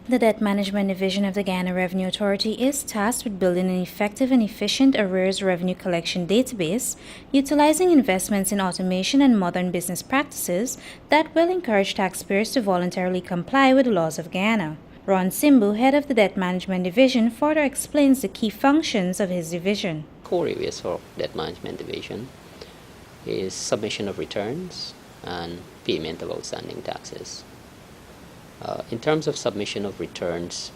The Debt Management Division of the Ghana Revenue Authority is tasked with building an effective and efficient arrears revenue collection database, utilizing investments in automation and modern business practices that will encourage taxpayers to voluntarily comply with the laws of Ghana. Ron Simbu, head of the Debt Management Division, further explains the key functions of his division. Core areas for Debt Management Division is submission of returns and payment of outstanding taxes. In terms of submission of returns,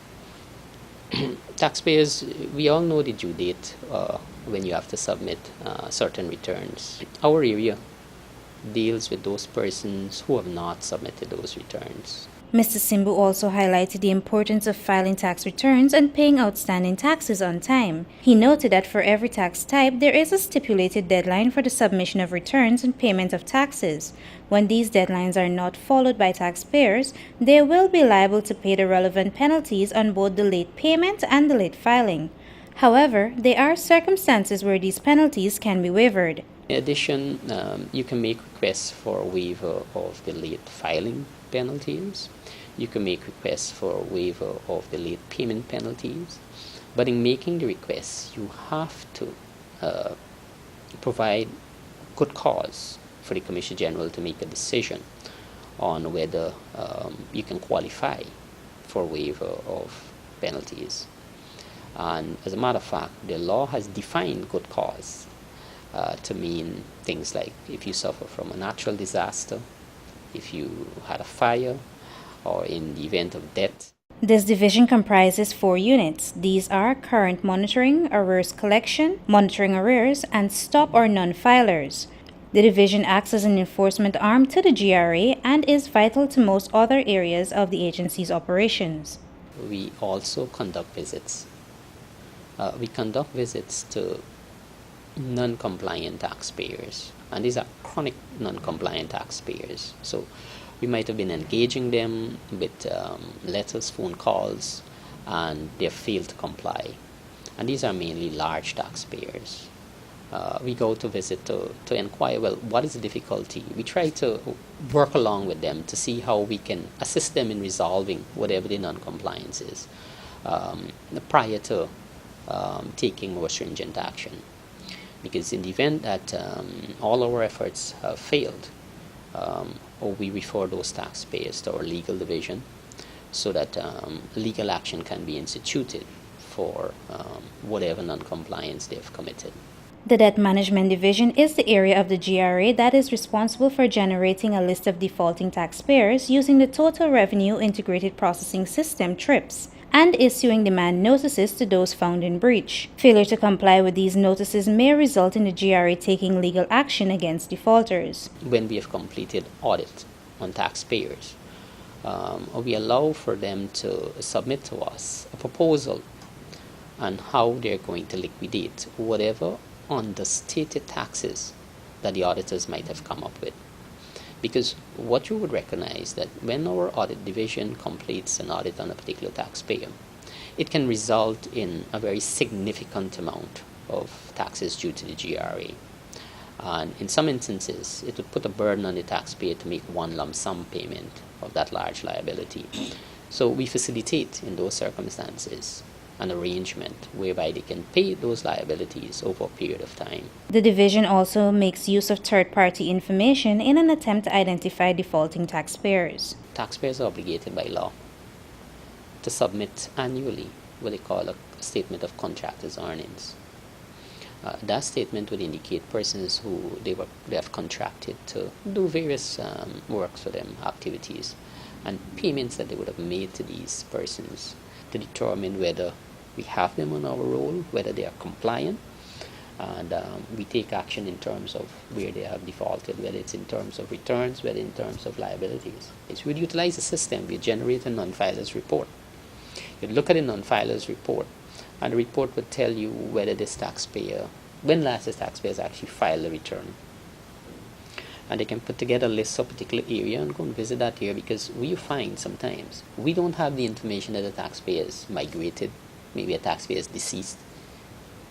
taxpayers, we all know the due date when you have to submit certain returns. Our area deals with those persons who have not submitted those returns. Mr. Simbu also highlighted the importance of filing tax returns and paying outstanding taxes on time. He noted that for every tax type, there is a stipulated deadline for the submission of returns and payment of taxes. When these deadlines are not followed by taxpayers, they will be liable to pay the relevant penalties on both the late payment and the late filing. However, there are circumstances where these penalties can be waived. In addition, you can make requests for a waiver of the late filing penalties. You can make requests for a waiver of the late payment penalties. But in making the requests, you have to provide good cause for the Commissioner General to make a decision on whether you can qualify for waiver of penalties. And as a matter of fact, the law has defined good cause to mean things like if you suffer from a natural disaster, if you had a fire, or in the event of death. This division comprises 4 units. These are current monitoring, arrears collection, monitoring arrears, and stop or non-filers. The division acts as an enforcement arm to the GRA and is vital to most other areas of the agency's operations. We also conduct visits. We conduct visits to non-compliant taxpayers, and these are chronic non-compliant taxpayers. So we might have been engaging them with letters, phone calls, and they have failed to comply. And these are mainly large taxpayers. We go to visit to inquire, well, what is the difficulty? We try to work along with them to see how we can assist them in resolving whatever the non-compliance is prior to taking more stringent action. Because in the event that all our efforts have failed, we refer those taxpayers to our legal division so that legal action can be instituted for whatever non-compliance they've committed. The Debt Management Division is the area of the GRA that is responsible for generating a list of defaulting taxpayers using the Total Revenue Integrated Processing System, TRIPS, and issuing demand notices to those found in breach. Failure to comply with these notices may result in the GRA taking legal action against defaulters. When we have completed audit on taxpayers, we allow for them to submit to us a proposal on how they're going to liquidate whatever understated taxes that the auditors might have come up with. Because what you would recognize that when our audit division completes an audit on a particular taxpayer, it can result in a very significant amount of taxes due to the GRA. And in some instances, it would put a burden on the taxpayer to make one lump sum payment of that large liability. So we facilitate in those circumstances an arrangement whereby they can pay those liabilities over a period of time. The division also makes use of third-party information in an attempt to identify defaulting taxpayers. Taxpayers are obligated by law to submit annually what they call a statement of contractors' earnings. That statement would indicate persons who they have contracted to do various works for them, activities, and payments that they would have made to these persons to determine whether we have them on our roll, whether they are compliant, and we take action in terms of where they have defaulted, whether it's in terms of returns, whether in terms of liabilities. So we'd utilize the system. We generate a non-filers report. You'd look at a non-filers report, and the report would tell you whether this taxpayer, when last this taxpayer has actually filed a return. And they can put together a list of a particular area and go and visit that area, because we find sometimes we don't have the information that the taxpayer is migrated. Maybe a taxpayer is deceased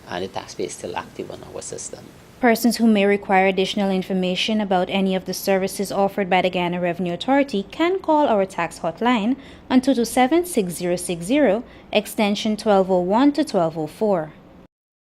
and the taxpayer is still active on our system. Persons who may require additional information about any of the services offered by the Guyana Revenue Authority can call our tax hotline on 227-6060, extension 1201 to 1204.